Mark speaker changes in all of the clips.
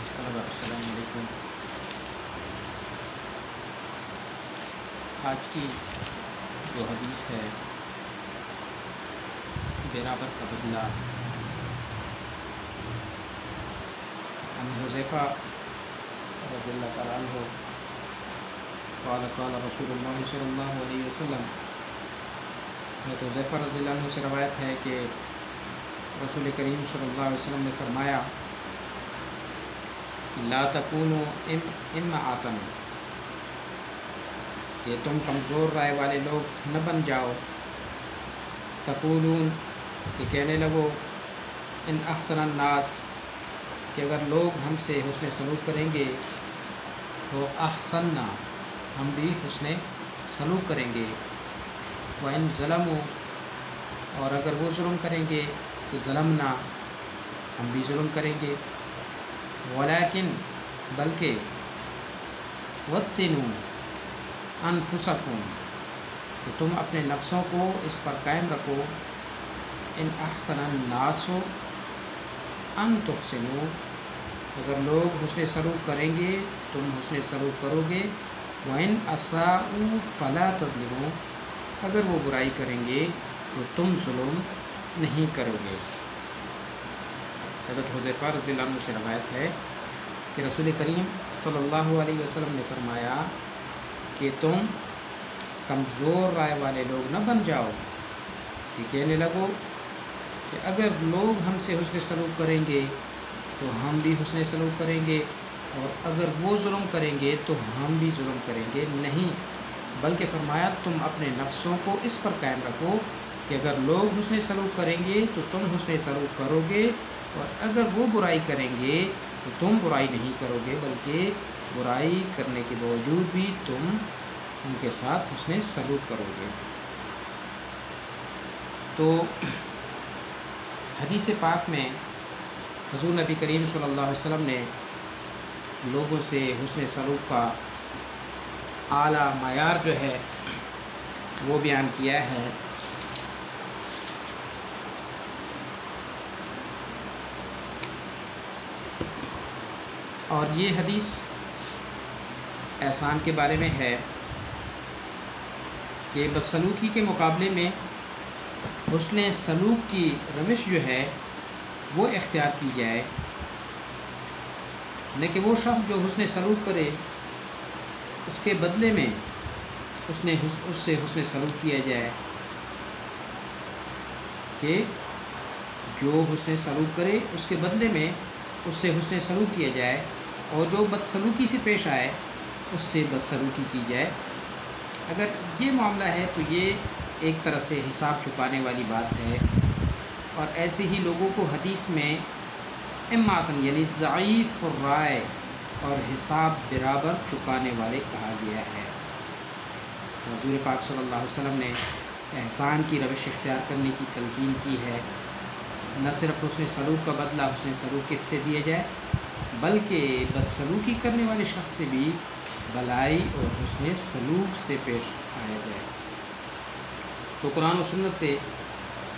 Speaker 1: السلام علیکم۔ آج کی جو حدیث ہے برابر کا بدلہ، عن حذیفہ رضی اللہ تعالیٰ عنہ قال قال رسول اللہ صلی اللہ علیہ وسلم، حذیفہ رضی اللہ عنہ سے روایت ہے کہ رسول کریم صلی اللہ علیہ وسلم نے فرمایا لا تکونوا امعاۃ، کہ تم کمزور رائے والے لوگ نہ بن جاؤ، تقولون، کہ کہنے لگو، ان احسن الناس، کہ اگر لوگ ہم سے حسن سلوک کریں گے تو احسننا، ہم بھی حسن سلوک کریں گے، وَإِن ظلموا، اور اگر وہ ظلم کریں گے تو ظلمنا، ہم بھی ظلم کریں گے، ولیکن، بلکہ، وَطِّنُوا انفسکم، کہ تم اپنے نفسوں کو اس پر قائم رکھو، ان احسن الناس ان تحسنوا، اگر لوگ حسن سلوک کریں گے تم حسن سلوک کرو گے، وَإِنْ أَسَاءُوا فَلَا تَظْلِمُوا، اگر وہ برائی کریں گے تو تم ظلم نہیں کرو گے۔ حضرت حذیفہ رضی اللہ عنہ سے روایت ہے کہ رسول کریم صلی اللہ علیہ وسلم نے فرمایا کہ تم کمزور رائے والے لوگ نہ بن جاؤ، کہ کہنے لگو کہ اگر لوگ ہم سے حسن سلوک کریں گے تو ہم بھی حسن سلوک کریں گے، اور اگر وہ ظلم کریں گے تو ہم بھی ظلم کریں گے، نہیں، بلکہ فرمایا تم اپنے نفسوں کو اس پر قائم رکھو کہ اگر لوگ حسن سلوک کریں گے تو تم حسن سلوک کرو گے، اور اگر وہ برائی کریں گے تو تم برائی نہیں کرو گے، بلکہ برائی کرنے کے باوجود بھی تم ان کے ساتھ حسن سلوک کرو گے۔ تو حدیث پاک میں حضور نبی کریم صلی اللہ علیہ وسلم نے لوگوں سے حسن سلوک کا اعلیٰ معیار جو ہے وہ بیان کیا ہے۔ اور یہ حدیث احسان کے بارے میں ہے کہ بدسلوکی کے مقابلے میں حسن سلوک کی روش جو ہے وہ اختیار کی جائے، نہ کہ وہ شخص جو حسن سلوک کرے اس کے بدلے میں اس سے حسن سلوک کیا جائے، کہ جو حسن سلوک کرے اس کے بدلے میں اس سے حسن سلوک کیا جائے، اور جو بدسلوکی سے پیش آئے اس سے بدسلوکی کی جائے۔ اگر یہ معاملہ ہے تو یہ ایک طرح سے حساب چھپانے والی بات ہے، اور ایسے ہی لوگوں کو حدیث میں امعاتن، یعنی ضعیف الرائے اور حساب برابر چکانے والے کہا گیا ہے۔ حضور پاک صلی اللہ علیہ وسلم نے احسان کی روش اختیار کرنے کی تلقین کی ہے، نہ صرف حسن سلوک کا بدلہ حسن سلوک کے سے دیا جائے، بلکہ بدسلوکی کرنے والے شخص سے بھی بھلائی اور حسن سلوک سے پیش آیا جائے۔ تو قرآن و سنت سے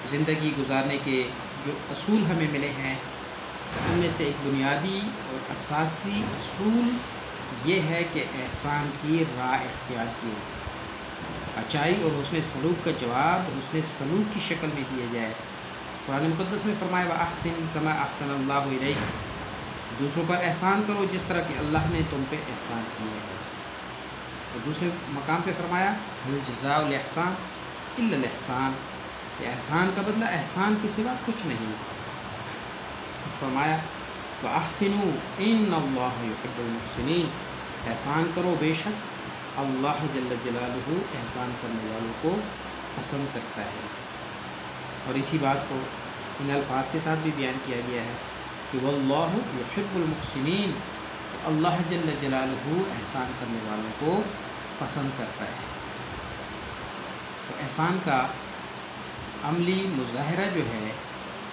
Speaker 1: زندگی گزارنے کے جو اصول ہمیں ملے ہیں ان میں سے ایک بنیادی اور اساسی اصول یہ ہے کہ احسان کی راہ اختیار کی، اچائی اور حسن سلوک کا جواب حسن سلوک کی شکل میں دیا جائے۔ قرآن مقدس میں فرمایا وَأَحْسِن كَمَا أَحْسَنَ اللَّهُ إِلَيْكَ، دوسروں پر احسان کرو جس طرح کہ اللہ نے تم پہ احسان کیا ہے۔ اور دوسرے مقام پہ فرمایا هَلْ جَزَاءُ الْإِحْسَانِ إِلَّا الْإِحْسَانُ، کہ احسان کا بدلہ احسان کے سوا کچھ نہیں۔ فرمایا وَأَحْسِنُوا إِنَّ اللَّهَ يُحِبُّ الْمُحْسِنِينَ، احسان کرو بے شک اللہ جل جلالہ احسان کرنے والوں کو پسند کرتا ہے۔ اور اسی بات کو ان الفاظ کے ساتھ بھی بیان کیا گیا ہے کہ واللہ یحب المحسنین، اللہ جل جلالہ احسان کرنے والوں کو پسند کرتا ہے۔ تو احسان کا عملی مظاہرہ جو ہے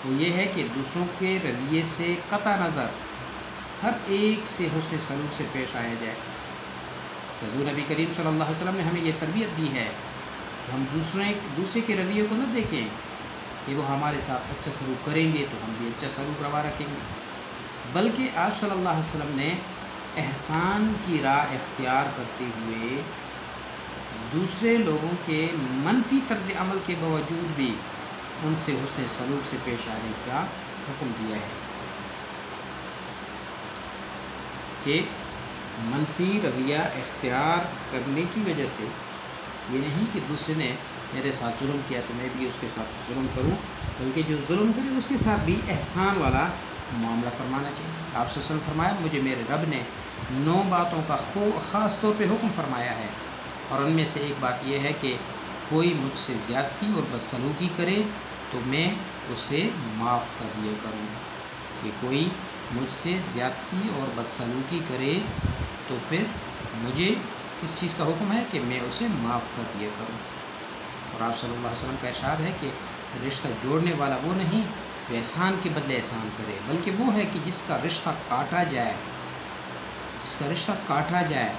Speaker 1: وہ یہ ہے کہ دوسروں کے رویے سے قطع نظر ہر ایک سے حسن سلوک سے پیش آیا جائے۔ حضور نبی کریم صلی اللہ علیہ وسلم نے ہمیں یہ تربیت دی ہے کہ ہم دوسرے کے رویے کو نہ دیکھیں کہ وہ ہمارے ساتھ اچھا سلوک کریں گے تو ہم بھی اچھا سلوک روا رکھیں گے، بلکہ آپ صلی اللہ علیہ وسلم نے احسان کی راہ اختیار کرتے ہوئے دوسرے لوگوں کے منفی طرز عمل کے باوجود بھی ان سے حسن سلوک سے پیش آنے کا حکم دیا ہے کہ منفی رویہ اختیار کرنے کی وجہ سے یہ نہیں کہ دوسرے نے میرے ساتھ ظلم کیا تو میں بھی اس کے ساتھ ظلم کروں، بلکہ جو ظلم کرے اس کے ساتھ بھی احسان والا معاملہ فرمانا چاہیے۔ آپ صلی اللہ علیہ وسلم فرمایا مجھے میرے رب نے 9 باتوں کا خاص طور پہ حکم فرمایا ہے، اور ان میں سے ایک بات یہ ہے کہ کوئی مجھ سے زیادتی اور بدسلوکی کرے تو میں اسے معاف کر دیا کروں، کہ کوئی مجھ سے زیادتی اور بدسلوکی کرے تو پھر مجھے کس چیز کا حکم ہے کہ میں اسے معاف کر دیا کروں۔ اور آپ صلی اللہ علیہ وسلم کا ارشاد ہے کہ رشتہ جوڑنے والا وہ نہیں جو احسان کے بدلے احسان کرے، بلکہ وہ ہے کہ جس کا رشتہ کاٹا جائے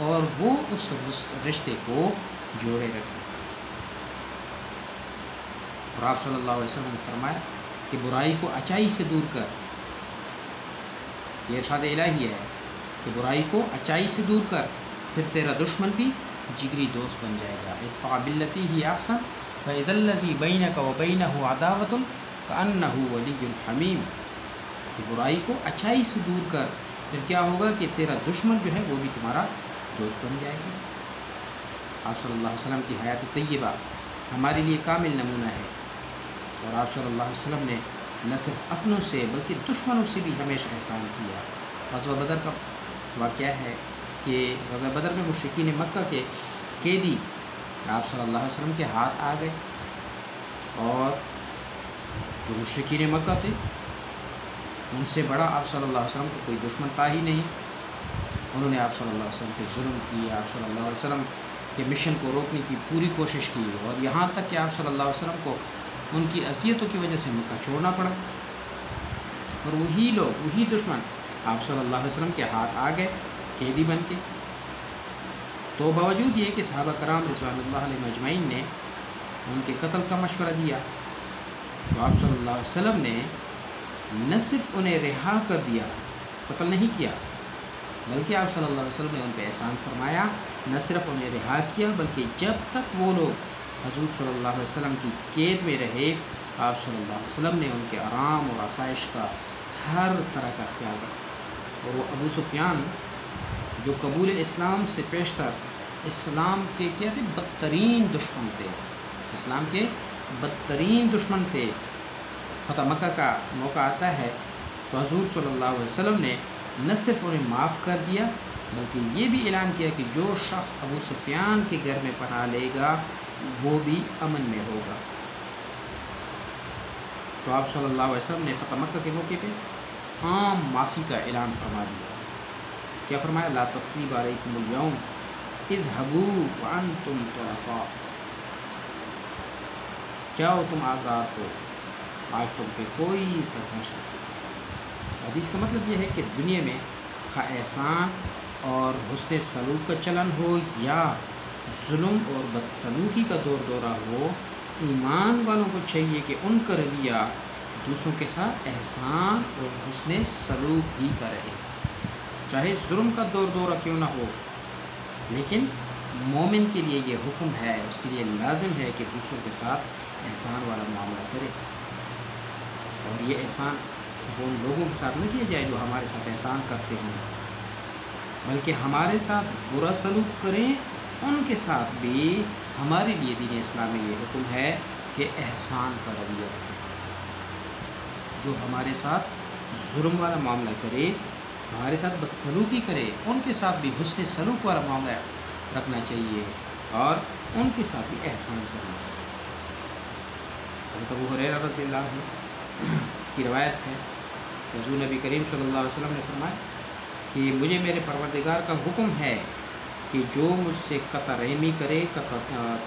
Speaker 1: اور وہ اس رشتے کو جوڑے رکھے۔ اور آپ صلی اللہ علیہ وسلم نے فرمایا کہ برائی کو اچائی سے دور کر، یہ ارشاد الہی ہے کہ برائی کو اچائی سے دور کر، پھر تیرا دشمن بھی جگری دوست بن جائے گا۔ ادفع باللتی ہی احسن فاذا الذی بینک وبینہ عداوۃ کأنہ ولی حمیم، کہ برائی کو اچائی سے دور کر، پھر کیا ہوگا کہ تیرا دشمن جو ہے وہ بھی تمہارا دوست بن جائے گا۔ آپ صلی اللہ علیہ وسلم کی حیات طیبہ ہمارے لیے کامل نمونہ ہے، اور آپ صلی اللہ علیہ وسلم نے نہ صرف اپنوں سے بلکہ دشمنوں سے بھی ہمیشہ احسان کیا۔ غزوہ بدر کا واقعہ ہے کہ غزوہ بدر میں مشرکین مکہ کے قیدی آپ صلی اللہ علیہ وسلم کے ہاتھ آ گئے، اور جو مشرکین مکہ تھے ان سے بڑا آپ صلی اللہ علیہ وسلم کو کوئی دشمن تھا ہی نہیں۔ انہوں نے آپ صلی اللہ علیہ وسلم پہ ظلم کیا، آپ صلی اللہ علیہ وسلم کے مشن کو روکنے کی پوری کوشش کی، اور یہاں تک کہ آپ صلی اللہ علیہ وسلم کو ان کی اذیتوں کی وجہ سے مکہ چھوڑنا پڑا، اور وہی لوگ، وہی دشمن آپ صلی اللہ علیہ وسلم کے ہاتھ آ گئے قیدی بن کے۔ تو باوجود یہ کہ صحابہ کرام رضوان اللہ علیہ مجمعین نے ان کے قتل کا مشورہ دیا، تو آپ صلی اللہ علیہ وسلم نے نہ صرف انہیں رہا کر دیا، قتل نہیں کیا، بلکہ آپ صلی اللہ علیہ وسلم نے ان پہ احسان فرمایا، نہ صرف انہیں رہا کیا بلکہ جب تک وہ لوگ حضور صلی اللہ علیہ وسلم کی قید میں رہے، آپ صلی اللہ علیہ وسلم نے ان کے آرام اور آسائش کا ہر طرح کا خیال رکھا۔ اور وہ ابو سفیان جو قبول اسلام سے پیشتر اسلام کے کیا تھے، بدترین دشمن تھے، اسلام کے بدترین دشمن تھے، فتح مکہ کا موقع آتا ہے تو حضور صلی اللہ علیہ وسلم نے نہ صرف انہیں معاف کر دیا بلکہ یہ بھی اعلان کیا کہ جو شخص ابو سفیان کے گھر میں پناہ لے گا وہ بھی امن میں ہوگا۔ تو آپ صلی اللہ علیہ وسلم نے فتح مکہ کے موقع پہ عام معافی کا اعلان فرما دیا۔ کیا فرمایا؟ لا تصریب علیکم اليوم اذهبوا وانتم طلقاء، جاؤ تم آزاد ہو، آج تم پہ کوئی سرزنش نہیں۔ حدیث کا مطلب یہ ہے کہ دنیا میں خواہ احسان اور حسن سلوک کا چلن ہو یا ظلم اور بدسلوکی کا دور دورہ ہو، ایمان والوں کو چاہیے کہ ان کا رویہ دوسروں کے ساتھ احسان اور حسن سلوک ہی کا رہے، چاہے ظلم کا دور دورہ کیوں نہ ہو، لیکن مومن کے لیے یہ حکم ہے، اس کے لیے لازم ہے کہ دوسروں کے ساتھ احسان والا معاملہ کرے، اور یہ احسان صرف ان لوگوں کے ساتھ نہ کیا جائے جو ہمارے ساتھ احسان کرتے ہیں، بلکہ ہمارے ساتھ برا سلوک کریں ان کے ساتھ بھی ہمارے لیے دین اسلام میں یہ حکم ہے کہ احسان کا رویہ رکھیں۔ جو ہمارے ساتھ ظلم والا معاملہ کرے، ہمارے ساتھ بدسلوکی کرے، ان کے ساتھ بھی حسن سلوک والا معاملہ رکھنا چاہیے اور ان کے ساتھ بھی احسان کرنا چاہیے۔ حضرت ابو ہریرہ رضی اللہ عنہ کی روایت ہے، حضور نبی کریم صلی اللہ علیہ وسلم نے فرمایا کہ مجھے میرے پروردگار کا حکم ہے کہ جو مجھ سے قطع رحمی کرے، قطع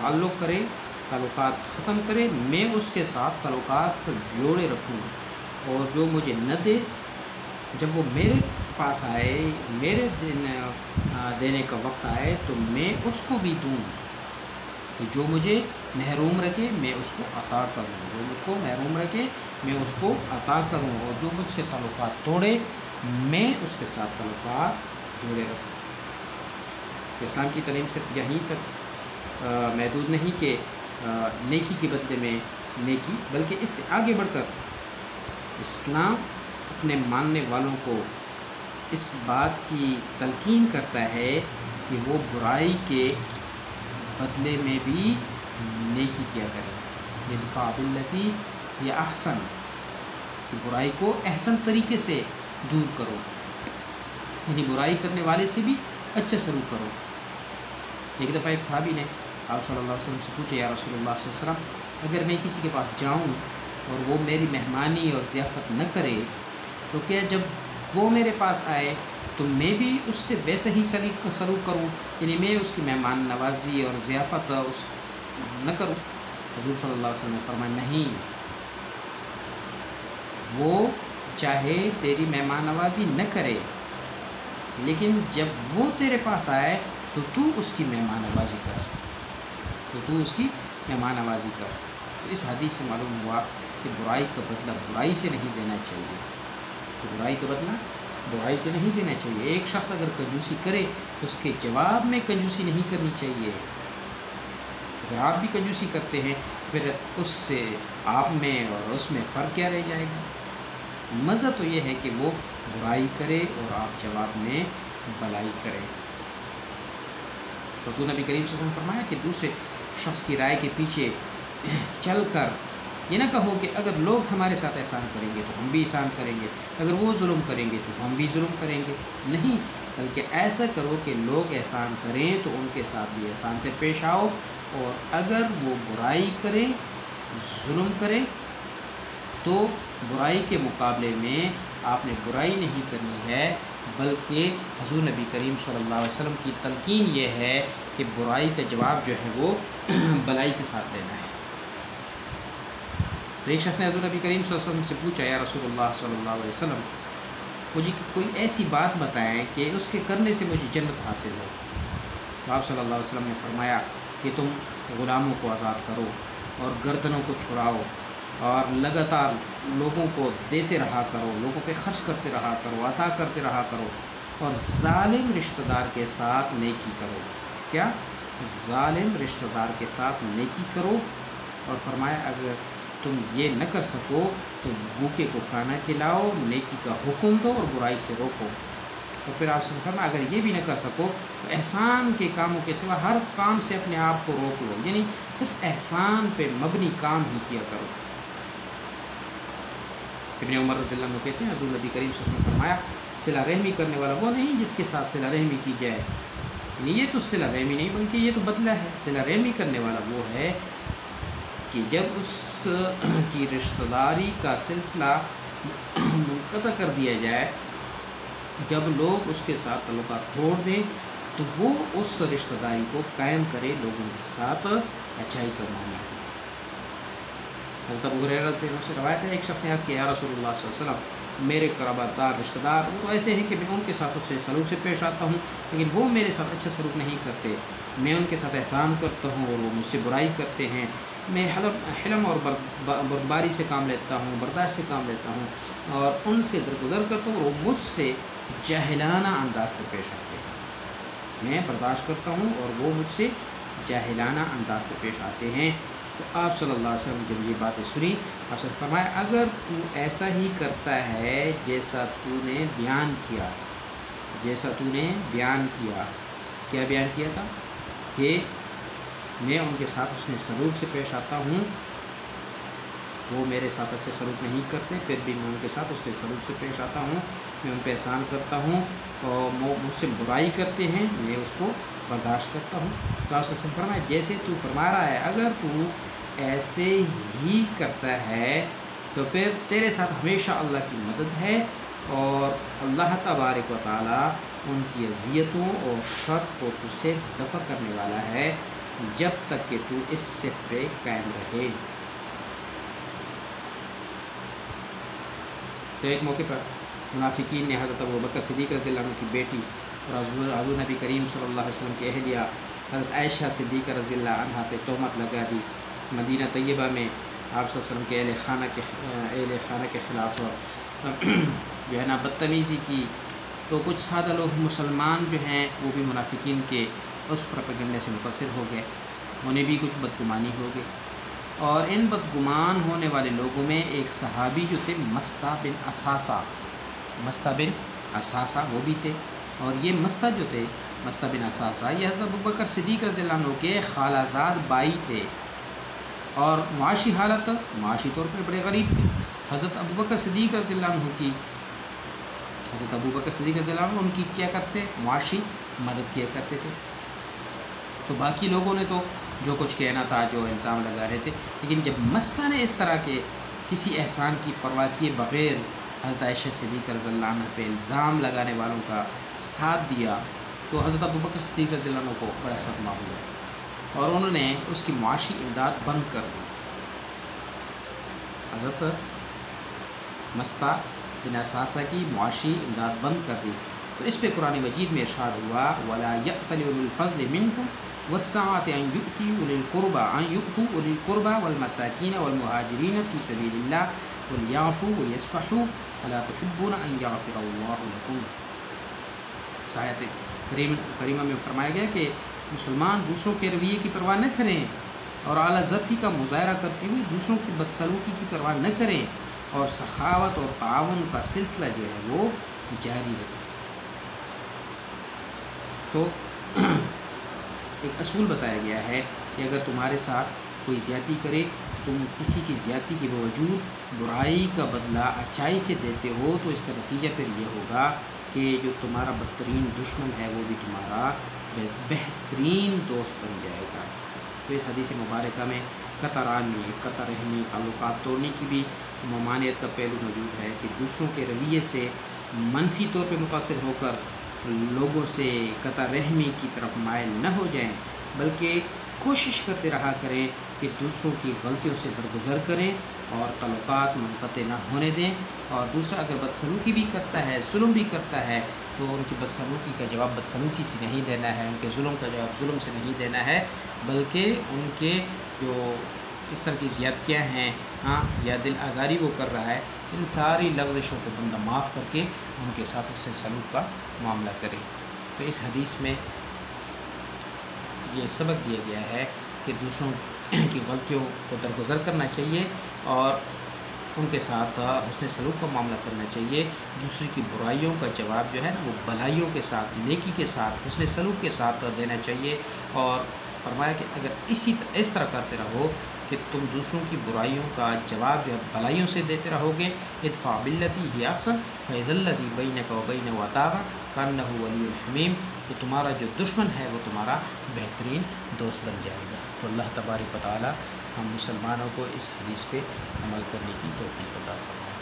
Speaker 1: تعلق کرے، تعلقات ختم کرے، میں اس کے ساتھ تعلقات جوڑے رکھوں، اور جو مجھے نہ دے، جب وہ میرے پاس آئے، میرے دینے کا وقت آئے تو میں اس کو بھی دوں، کہ جو مجھے محروم رکھے میں اس کو عطا کروں، جو مجھ کو محروم رکھے میں اس کو عطا کروں، اور جو مجھ سے تعلقات توڑے میں اس کے ساتھ تعلقات جوڑے رکھوں۔ اسلام کی تعلیم صرف یہیں تک محدود نہیں کہ نیکی کے بدلے میں نیکی، بلکہ اس سے آگے بڑھ کر اسلام اپنے ماننے والوں کو اس بات کی تلقین کرتا ہے کہ وہ برائی کے بدلے میں بھی نیکی کیا کرے، ادفع باللتی ہی احسن، کہ برائی کو احسن طریقے سے دور کرو، یعنی برائی کرنے والے سے بھی اچھا سلوک کرو۔ ایک دفعہ ایک صحابی نے آپ صلی اللہ علیہ وسلم سے پوچھا، یا رسول اللہ صلی اللہ علیہ وسلم، اگر میں کسی کے پاس جاؤں اور وہ میری مہمانی اور ضیافت نہ کرے تو کیا جب وہ میرے پاس آئے تو میں بھی اس سے ویسے ہی سلوک کروں، یعنی میں اس کی مہمان نوازی اور ضیافت اس نہ کروں؟ حضور صلی اللہ علیہ وسلم نے فرمایا نہیں، وہ چاہے تیری مہمان نوازی نہ کرے، لیکن جب وہ تیرے پاس آئے تو اس کی مہمان نوازی کر، تو اس کی مہمان نوازی کر۔ تو اس حدیث سے معلوم ہوا کہ برائی کا بدلہ برائی سے نہیں دینا چاہیے، تو برائی کا بدلہ برائی سے نہیں دینا چاہیے۔ ایک شخص اگر کنجوسی کرے تو اس کے جواب میں کنجوسی نہیں کرنی چاہیے۔ اگر آپ بھی کنجوسی کرتے ہیں پھر اس سے آپ میں اور اس میں فرق کیا رہ جائے گا؟ مزہ تو یہ ہے کہ وہ برائی کرے اور آپ جواب میں بھلائی کریں۔ حضور نبی کریم صلی اللہ علیہ وسلم فرمایا کہ دوسرے شخص کی رائے کے پیچھے چل کر یہ نہ کہو کہ اگر لوگ ہمارے ساتھ احسان کریں گے تو ہم بھی احسان کریں گے، اگر وہ ظلم کریں گے تو ہم بھی ظلم کریں گے، نہیں، بلکہ ایسا کرو کہ لوگ احسان کریں تو ان کے ساتھ بھی احسان سے پیش آؤ، اور اگر وہ برائی کریں، ظلم کریں، تو برائی کے مقابلے میں آپ نے برائی نہیں کرنی ہے، بلکہ حضور نبی کریم صلی اللہ علیہ وسلم کی تلقین یہ ہے کہ برائی کا جواب جو ہے وہ بلائی کے ساتھ دینا ہے۔ تو ایک شخص نے حضور نبی کریم صلی اللہ علیہ وسلم سے پوچھا، یا رسول اللہ صلی اللہ علیہ وسلم، مجھے کوئی ایسی بات بتائیں کہ اس کے کرنے سے مجھے جنت حاصل ہو۔ تو آپ صلی اللہ علیہ وسلم نے فرمایا کہ تم غلاموں کو آزاد کرو اور گردنوں کو چھڑاؤ اور لگاتار لوگوں کو دیتے رہا کرو، لوگوں پہ خرچ کرتے رہا کرو، عطا کرتے رہا کرو، اور ظالم رشتہ دار کے ساتھ نیکی کرو۔ کیا؟ ظالم رشتہ دار کے ساتھ نیکی کرو، اور فرمایا اگر تم یہ نہ کر سکو تو بھوکے کو کھانا کھلاؤ، نیکی کا حکم دو اور برائی سے روکو۔ تو پھر آپ سے فرمایا اگر یہ بھی نہ کر سکو تو احسان کے کاموں کے سوا ہر کام سے اپنے آپ کو روک لو، یعنی صرف احسان پہ مبنی کام ہی کیا کرو۔ ابن عمر رضی اللہ عنہ کہتے ہیں حضور نبی کریم صلی اللہ علیہ وسلم نے فرمایا صلہ رحمی کرنے والا وہ نہیں جس کے ساتھ صلہ رحمی کی جائے، یعنی یہ تو صلہ رحمی نہیں بلکہ یہ تو بدلہ ہے۔ صلہ رحمی کرنے والا وہ ہے کہ جب اس کی رشتہ داری کا سلسلہ منقطع کر دیا جائے، جب لوگ اس کے ساتھ تعلقات توڑ دیں تو وہ اس رشتہ داری کو قائم کرے، لوگوں کے ساتھ اچھائی کا معاملہ کرے۔ حضرت ابو ہریرہ سے روایت ہے، ایک شخص نے عرض کیا، یا رسول اللہ صلی اللہ علیہ وسلم، میرے قرابہ دار رشتہ دار وہ تو ایسے ہیں کہ میں ان کے ساتھ اس سے سلوک سے پیش آتا ہوں، لیکن وہ میرے ساتھ اچھا سلوک نہیں کرتے، میں ان کے ساتھ احسان کرتا ہوں اور وہ مجھ سے برائی کرتے ہیں، میں حلم اور بردباری سے کام لیتا ہوں، برداشت سے کام لیتا ہوں اور ان سے درگزر کرتا ہوں، اور وہ مجھ سے جاہلانہ انداز سے پیش آتے ہیں، میں برداشت کرتا ہوں اور وہ مجھ سے جاہلانہ انداز سے پیش آتے ہیں۔ تو آپ صلی اللہ علیہ وسلم جب یہ باتیں سنی، آپ سے فرمایا اگر تو ایسا ہی کرتا ہے جیسا تو نے بیان کیا، جیسا تو نے بیان کیا، کیا بیان کیا تھا کہ میں ان کے ساتھ حسن سلوک سے پیش آتا ہوں، وہ میرے ساتھ اچھے سلوک نہیں کرتے، پھر بھی میں ان کے ساتھ حسن سلوک سے پیش آتا ہوں، میں ان پہ احسان کرتا ہوں، اور وہ مجھ سے برائی کرتے ہیں میں اس کو برداشت کرتا ہوں۔ تو آپ سے فرمایا جیسے تو فرما رہا ہے اگر تو ایسے ہی کرتا ہے تو پھر تیرے ساتھ ہمیشہ اللہ کی مدد ہے، اور اللہ تبارک و تعالیٰ ان کی اذیتوں اور شر کو تجھ سے دفع کرنے والا ہے جب تک کہ تو اس صف پہ قائم رہے۔ تو ایک موقع پر منافقین نے حضرت ابوبکر صدیق رضی اللہ عنہ کی بیٹی اور حضور نبی کریم صلی اللہ علیہ وسلم کی اہلیہ حضرت عائشہ صدیقہ رضی اللہ عنہا پہ تہمت لگا دی۔ مدینہ طیبہ میں آپ صلی اللہ علیہ وسلم کے اہل خانہ کے خلاف جو ہے نا بدتمیزی کی، تو کچھ سادہ لوگ مسلمان جو ہیں وہ بھی منافقین کے اس پروپیگنڈے سے متاثر ہو گئے، انہیں بھی کچھ بدگمانی ہو گئی، اور ان بدگمان ہونے والے لوگوں میں ایک صحابی جو تھے مستہ بن اساسہ وہ بھی تھے، اور یہ مستہ جو تھے مستہ بن اساسہ یہ حضرت ابوبکر صدیق رضی اللہ عنہ کے خالہ زاد بائی تھے، اور معاشی طور پر بڑے غریب تھے۔ حضرت ابوبکر صدیق رضی اللہ عنہ ان کی کیا کرتے، معاشی مدد کیا کرتے تھے۔ تو باقی لوگوں نے تو جو کچھ کہنا تھا، جو الزام لگا رہے تھے، لیکن جب مستہ نے اس طرح کے کسی احسان کی پرواہ کیے بغیر حضرت عائشہ صدیقہ رضی اللہ عنہ پہ الزام لگانے والوں کا ساتھ دیا، تو حضرت ابوبکر صدیق رضی اللہ عنہ کو بڑا صدمہ ہوا، اور انہوں نے اس کی معاشی امداد بند کر دی۔ حضرت مستہ بن اساسہ کی معاشی امداد بند کر دی، تو اس پہ قرآن مجید میں ارشاد ہوا وَلَا يَأْتَلِ أُولُو الْفَضْلِ مِنْكُمْ وَالسَّعَةِ أَنْ يُؤْتُوا أُولِي الْقُرْبَى وَالْمَسَاكِينَ وَالْمُهَاجِرِينَ فِي سَبِيلِ اللَّهِ وَلْيَعْفُوا وَلْيَصْفَحُوا أَلَا تُحِبُّونَ أَنْ يَغْفِرَ اللَّهُ لَكُمْ۔ اس آیت کریمہ میں فرمایا گیا کہ مسلمان دوسروں کے رویے کی پرواہ نہ کریں، اور اعلیٰ ظرفی کا مظاہرہ کرتے ہوئے دوسروں کی بدسلوکی کی پرواہ نہ کریں، اور سخاوت اور تعاون کا سلسلہ جو ہے وہ جاری رکھیں۔ تو ایک اصول بتایا گیا ہے کہ اگر تمہارے ساتھ کوئی زیادتی کرے، تم کسی کی زیادتی کے باوجود برائی کا بدلہ اچائی سے دیتے ہو، تو اس کا نتیجہ پھر یہ ہوگا کہ جو تمہارا بدترین دشمن ہے وہ بھی تمہارا بہترین دوست بن جائے گا۔ تو اس حدیث مبارکہ میں قطع رحمی، تعلقات توڑنے کی بھی ممانعت کا پہلو موجود ہے، کہ دوسروں کے رویے سے منفی طور پہ متاثر ہو کر لوگوں سے قطع رحمی کی طرف مائل نہ ہو جائیں، بلکہ کوشش کرتے رہا کریں کہ دوسروں کی غلطیوں سے درگزر کریں اور تعلقات منقطع نہ ہونے دیں۔ اور دوسرا اگر بدسلوکی بھی کرتا ہے، ظلم بھی کرتا ہے، تو ان کی بدسلوکی کا جواب بدسلوکی سے نہیں دینا ہے، ان کے ظلم کا جواب ظلم سے نہیں دینا ہے، بلکہ ان کے جو اس طرح کی زیادتیاں ہیں یا دل آزاری وہ کر رہا ہے، ان ساری لغزشوں کو بندہ معاف کر کے ان کے ساتھ اس سے سلوک کا معاملہ کرے۔ تو اس حدیث میں یہ سبق دیا گیا ہے کہ دوسروں کی غلطیوں کو درگزر کرنا چاہیے اور ان کے ساتھ حسن سلوک کا معاملہ کرنا چاہیے۔ دوسری کی برائیوں کا جواب جو ہے نا وہ بھلائیوں کے ساتھ، نیکی کے ساتھ، حسن سلوک کے ساتھ دینا چاہیے، اور فرمایا کہ اگر اس طرح کرتے رہو کہ تم دوسروں کی برائیوں کا جواب جو ہے بھلائیوں سے دیتے رہو گے، ادفع بالتی ہی احسن فاذا الذی بینک وبینہ عداوۃ کانہ ولی حمیم، تو تمہارا جو دشمن ہے وہ تمہارا بہترین دوست بن جائے گا۔ تو اللہ تبارک و تعالی ہم مسلمانوں کو اس حدیث پہ عمل کرنے کی توفیق عطا فرمائے۔